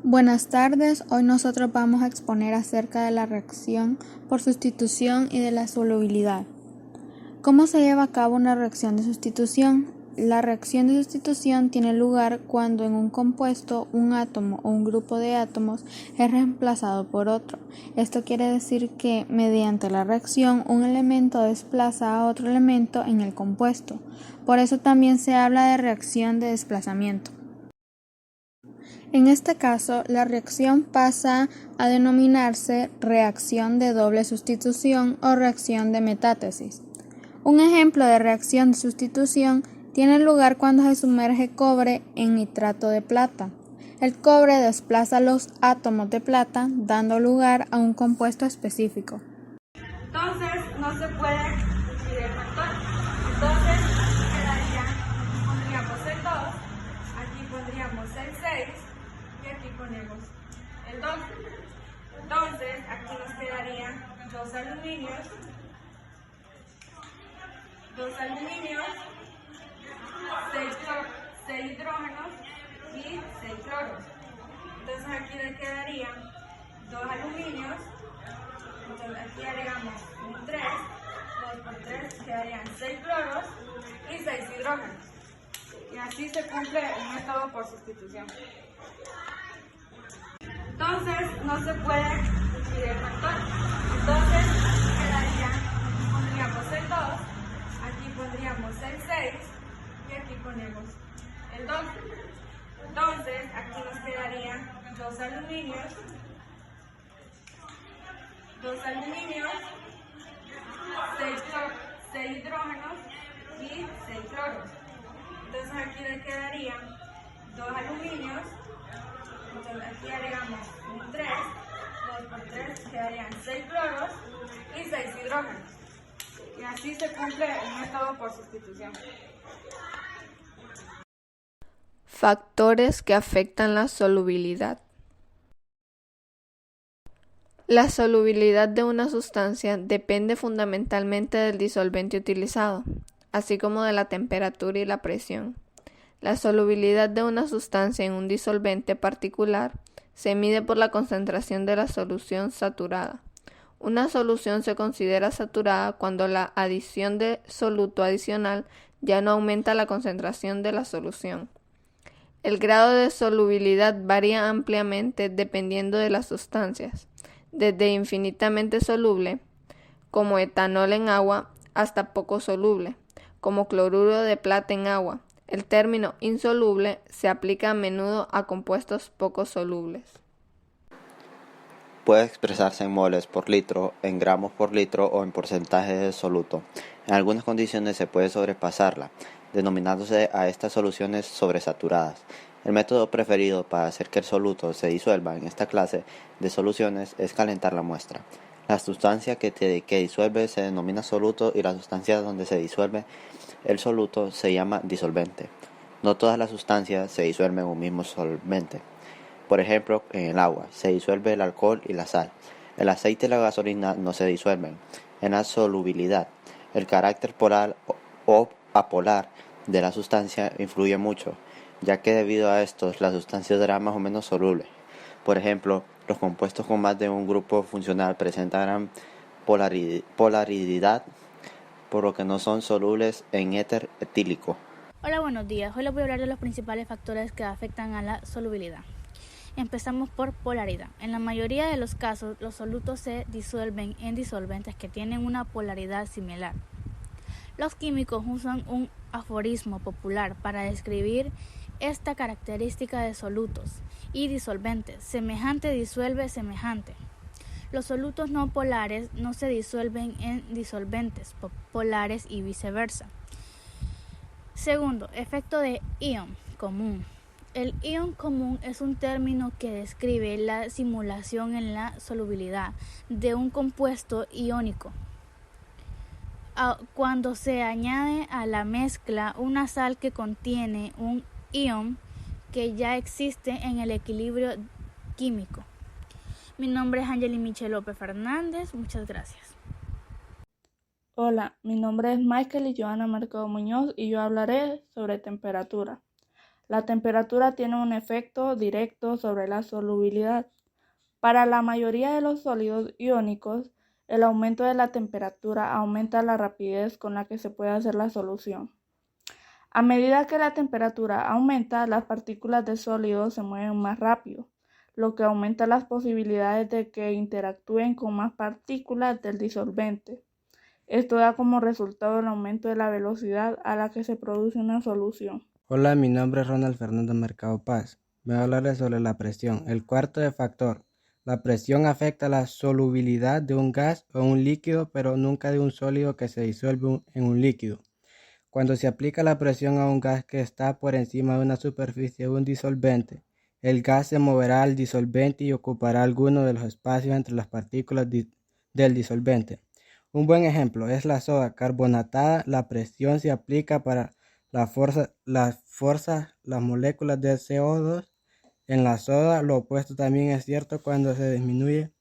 Buenas tardes, hoy nosotros vamos a exponer acerca de la reacción por sustitución y de la solubilidad. ¿Cómo se lleva a cabo una reacción de sustitución? La reacción de sustitución tiene lugar cuando en un compuesto un átomo o un grupo de átomos es reemplazado por otro. Esto quiere decir que mediante la reacción un elemento desplaza a otro elemento en el compuesto. Por eso también se habla de reacción de desplazamiento. En este caso, la reacción pasa a denominarse reacción de doble sustitución o reacción de metátesis. Un ejemplo de reacción de sustitución tiene lugar cuando se sumerge cobre en nitrato de plata. El cobre desplaza los átomos de plata, dando lugar a un compuesto específico. Entonces, no se puede dividir el factor. Entonces, pondríamos el 2, aquí pondríamos el 6 y aquí ponemos el 2. Entonces, aquí nos quedarían 2 aluminios, 6 hidrógenos y 6 cloros. Entonces, aquí le quedarían 2 aluminios, entonces aquí agregamos un 3, 2 por 3 quedarían 6 cloros y 6 hidrógenos. Y así se cumple el método por sustitución. Entonces, no se puede dividir el factor. Entonces, pondríamos el 2, aquí pondríamos el 6 y aquí ponemos el 2. Entonces, aquí nos quedarían 2 aluminios, 6 hidrógenos y 6 cloros. Entonces aquí le quedarían 2 aluminios, entonces aquí agregamos un 3, 2 por 3 quedarían 6 cloros y 6 hidrógenos. Y así se cumple el método por sustitución. Factores que afectan la solubilidad. La solubilidad de una sustancia depende fundamentalmente del disolvente utilizado, así como de la temperatura y la presión. La solubilidad de una sustancia en un disolvente particular se mide por la concentración de la solución saturada. Una solución se considera saturada cuando la adición de soluto adicional ya no aumenta la concentración de la solución. El grado de solubilidad varía ampliamente dependiendo de las sustancias, desde infinitamente soluble, como etanol en agua, hasta poco soluble, como cloruro de plata en agua. El término insoluble se aplica a menudo a compuestos poco solubles. Puede expresarse en moles por litro, en gramos por litro o en porcentaje de soluto. En algunas condiciones se puede sobrepasarla, denominándose a estas soluciones sobresaturadas. El método preferido para hacer que el soluto se disuelva en esta clase de soluciones es calentar la muestra. La sustancia que disuelve se denomina soluto y la sustancia donde se disuelve el soluto se llama disolvente. No todas las sustancias se disuelven en un mismo solvente. Por ejemplo, en el agua se disuelve el alcohol y la sal. El aceite y la gasolina no se disuelven. En la solubilidad, el carácter polar o apolar de la sustancia influye mucho, ya que debido a esto la sustancia será más o menos soluble. Por ejemplo, los compuestos con más de un grupo funcional presentan polaridad, por lo que no son solubles en éter etílico. Hola, buenos días. Hoy les voy a hablar de los principales factores que afectan a la solubilidad. Empezamos por polaridad. En la mayoría de los casos, los solutos se disuelven en disolventes que tienen una polaridad similar. Los químicos usan un aforismo popular para describir esta característica de solutos y disolventes: semejante disuelve semejante. Los solutos no polares no se disuelven en disolventes polares y viceversa. Segundo, efecto de ion común. El ion común es un término que describe la simulación en la solubilidad de un compuesto iónico. Cuando se añade a la mezcla una sal que contiene un ion que ya existe en el equilibrio químico. Mi nombre es Angeli Michelle López Fernández. Muchas gracias. Hola, mi nombre es Michael y Joana Mercado Muñoz y yo hablaré sobre temperatura. La temperatura tiene un efecto directo sobre la solubilidad. Para la mayoría de los sólidos iónicos, el aumento de la temperatura aumenta la rapidez con la que se puede hacer la solución. A medida que la temperatura aumenta, las partículas de sólido se mueven más rápido, lo que aumenta las posibilidades de que interactúen con más partículas del disolvente. Esto da como resultado el aumento de la velocidad a la que se produce una solución. Hola, mi nombre es Ronald Fernando Mercado Paz. Me voy a hablarles sobre la presión. El cuarto de factor. La presión afecta la solubilidad de un gas o un líquido, pero nunca de un sólido que se disuelve en un líquido. Cuando se aplica la presión a un gas que está por encima de una superficie de un disolvente, el gas se moverá al disolvente y ocupará alguno de los espacios entre las partículas del disolvente. Un buen ejemplo es la soda carbonatada. La presión se aplica para las moléculas de CO2 en la soda. Lo opuesto también es cierto cuando se disminuye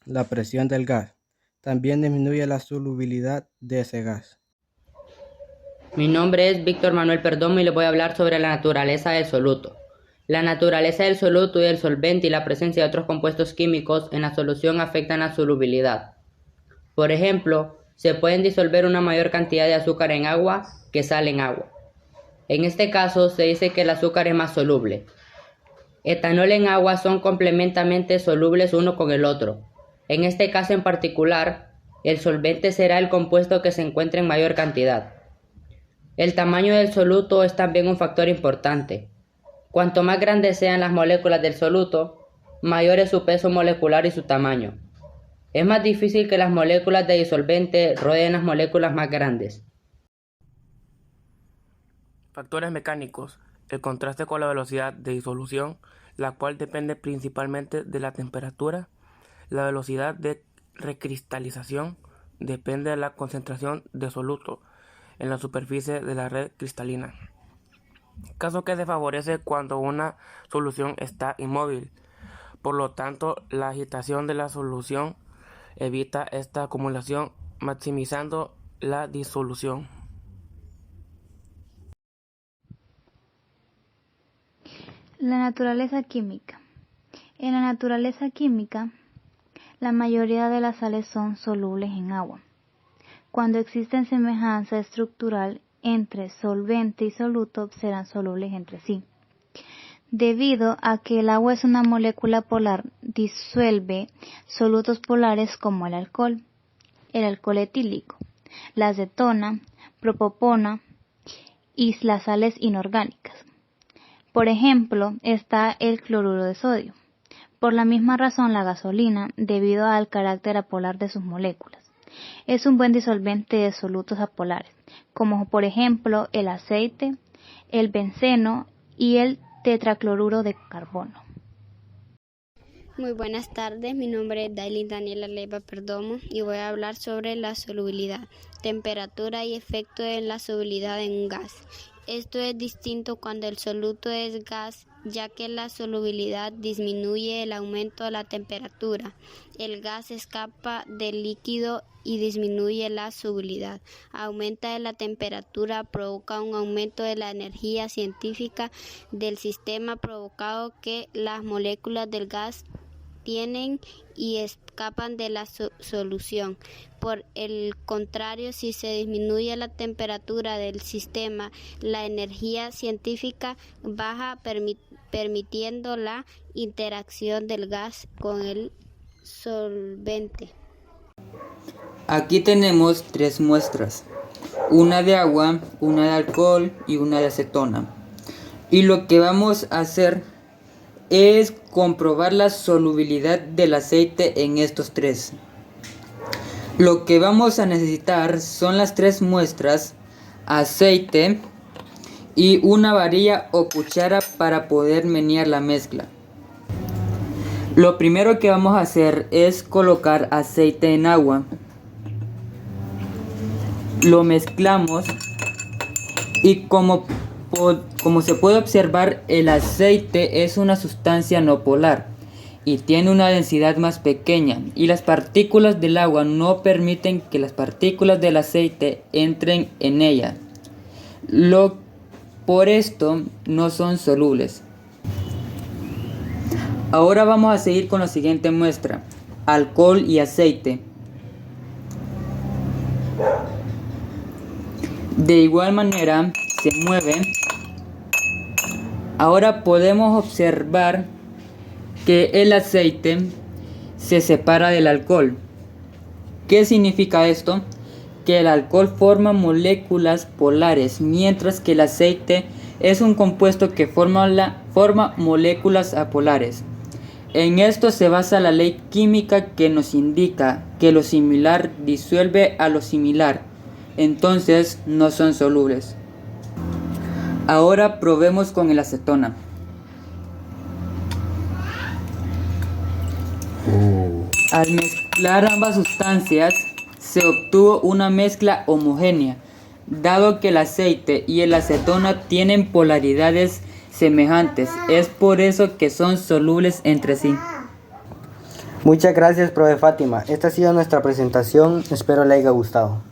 la presión del gas. También disminuye la solubilidad de ese gas. Mi nombre es Víctor Manuel Perdomo y les voy a hablar sobre la naturaleza del soluto. La naturaleza del soluto y del solvente y la presencia de otros compuestos químicos en la solución afectan la solubilidad. Por ejemplo, se pueden disolver una mayor cantidad de azúcar en agua que sal en agua. En este caso se dice que el azúcar es más soluble. Etanol en agua son complementamente solubles uno con el otro. En este caso en particular, el solvente será el compuesto que se encuentre en mayor cantidad. El tamaño del soluto es también un factor importante. Cuanto más grandes sean las moléculas del soluto, mayor es su peso molecular y su tamaño. Es más difícil que las moléculas de disolvente rodeen las moléculas más grandes. Factores mecánicos. El contraste con la velocidad de disolución, la cual depende principalmente de la temperatura. La velocidad de recristalización depende de la concentración de soluto en la superficie de la red cristalina, caso que se favorece cuando una solución está inmóvil. Por lo tanto, la agitación de la solución evita esta acumulación, maximizando la disolución. La naturaleza química. En la naturaleza química, la mayoría de las sales son solubles en agua. Cuando existe semejanza estructural entre solvente y soluto, serán solubles entre sí. Debido a que el agua es una molécula polar, disuelve solutos polares como el alcohol etílico, la acetona, propopona y las sales inorgánicas. Por ejemplo, está el cloruro de sodio. Por la misma razón, la gasolina, debido al carácter apolar de sus moléculas, es un buen disolvente de solutos apolares, como por ejemplo el aceite, el benceno y el tetracloruro de carbono. Muy buenas tardes, mi nombre es Dailin Daniela Leiva Perdomo y voy a hablar sobre la solubilidad, temperatura y efecto de la solubilidad en un gas. Esto es distinto cuando el soluto es gas, ya que la solubilidad disminuye el aumento de la temperatura. El gas escapa del líquido y disminuye la solubilidad. Aumenta la temperatura, provoca un aumento de la energía científica del sistema, provocado que las moléculas del gas tienen y escapan de la solución. Por el contrario, si se disminuye la temperatura del sistema, la energía científica baja, permitiendo la interacción del gas con el solvente. Aquí tenemos 3 muestras, una de agua, una de alcohol y una de acetona. Y lo que vamos a hacer es comprobar la solubilidad del aceite en estos 3. Lo que vamos a necesitar son las 3 muestras, aceite y una varilla o cuchara para poder menear la mezcla. Lo primero que vamos a hacer es colocar aceite en agua. Lo mezclamos y como se puede observar, el aceite es una sustancia no polar y tiene una densidad más pequeña, y las partículas del agua no permiten que las partículas del aceite entren en ella, lo Por esto no son solubles. Ahora vamos a seguir con la siguiente muestra: alcohol y aceite. De igual manera se mueve. Ahora podemos observar que el aceite se separa del alcohol. ¿Qué significa esto? Que el alcohol forma moléculas polares, mientras que el aceite es un compuesto que forma moléculas apolares. En esto se basa la ley química que nos indica que lo similar disuelve a lo similar, entonces no son solubles. Ahora probemos con el acetona. Al mezclar ambas sustancias se obtuvo una mezcla homogénea, dado que el aceite y el acetona tienen polaridades semejantes, es por eso que son solubles entre sí. Muchas gracias, profe Fátima. Esta ha sido nuestra presentación, espero le haya gustado.